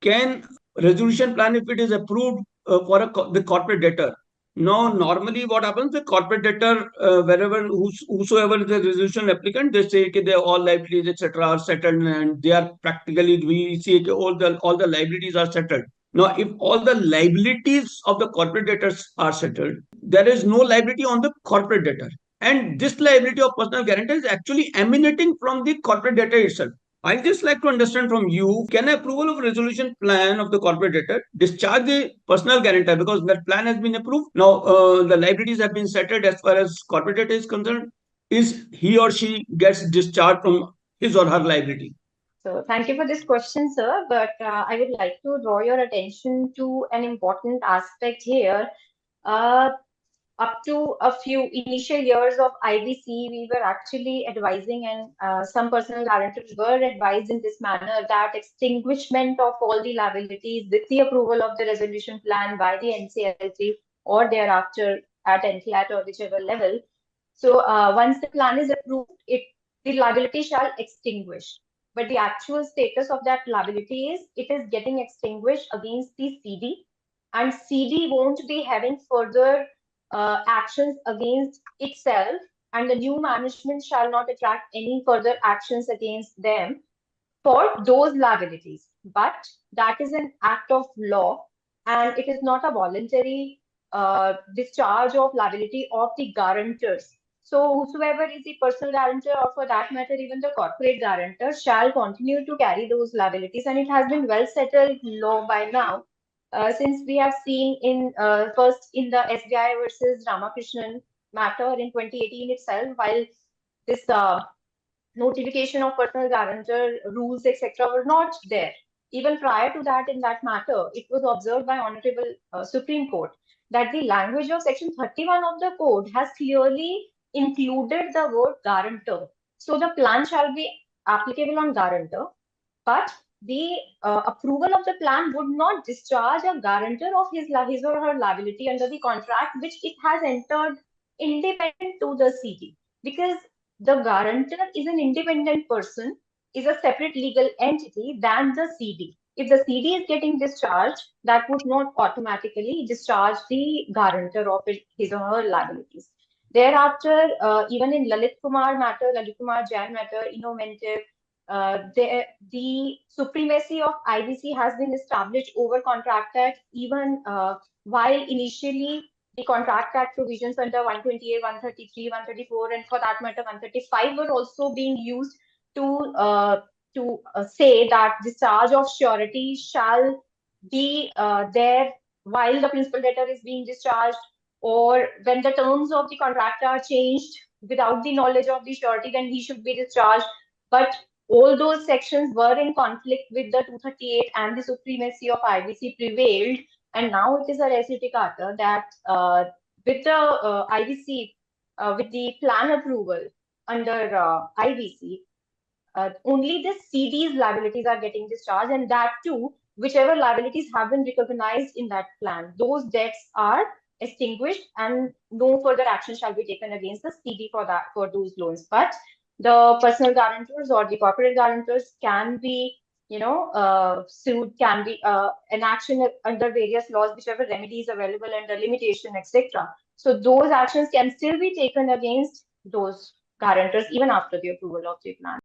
can resolution plan, if it is approved for the corporate debtor. Now, normally what happens, the corporate debtor, wherever whosoever is the resolution applicant, they say that all liabilities, etc., are settled, and they are practically, we see all the liabilities are settled. Now, if all the liabilities of the corporate debtors are settled, there is no liability on the corporate debtor. And this liability of personal guarantor is actually emanating from the corporate debtor itself. I'd just like to understand from you, can approval of resolution plan of the corporate debtor discharge the personal guarantor because that plan has been approved? Now, the liabilities have been settled as far as corporate debtor is concerned. Is he or she gets discharged from his or her liability? So thank you for this question, sir. But I would like to draw your attention to an important aspect here. Uh, Up to a few initial years of IBC, we were actually advising, and some personal guarantors were advised in this manner, that extinguishment of all the liabilities with the approval of the resolution plan by the NCLT or thereafter at NCLAT or whichever level. So once the plan is approved, the liability shall extinguish. But the actual status of that liability is it is getting extinguished against the CD, and CD won't be having further actions against itself, and the new management shall not attract any further actions against them for those liabilities. But that is an act of law, and it is not a voluntary discharge of liability of the guarantors. So whosoever is the personal guarantor, or for that matter, even the corporate guarantor, shall continue to carry those liabilities. And it has been well settled law by now, since we have seen in first in the SBI versus Ramakrishnan matter in 2018 itself, while this notification of personal guarantor rules, etc., were not there. Even prior to that, in that matter, it was observed by Honorable Supreme Court that the language of Section 31 of the Code has clearly included the word guarantor. So the plan shall be applicable on guarantor, but the approval of the plan would not discharge a guarantor of his or her liability under the contract which it has entered independent to the CD, because the guarantor is an independent person, is a separate legal entity than the CD. If the CD is getting discharged, that would not automatically discharge the guarantor of his or her liabilities. Thereafter, even in Lalit Kumar matter, Lalit Kumar Jain matter, innovative, the supremacy of IBC has been established over Contract Act, even while initially the Contract Act provisions under 128, 133, 134, and for that matter 135 were also being used to say that discharge of surety shall be there while the principal debtor is being discharged, or when the terms of the contract are changed without the knowledge of the surety, then he should be discharged. But all those sections were in conflict with the 238, and the supremacy of IBC prevailed. And now it is a res judicata that with the IBC, with the plan approval under IBC, only the CD's liabilities are getting discharged, and that too, whichever liabilities have been recognized in that plan, those debts are extinguished, and no further action shall be taken against the CD for those loans. But the personal guarantors or the corporate guarantors can be, sued, can be an action under various laws, whichever remedies available under limitation, etc. So those actions can still be taken against those guarantors even after the approval of the plan.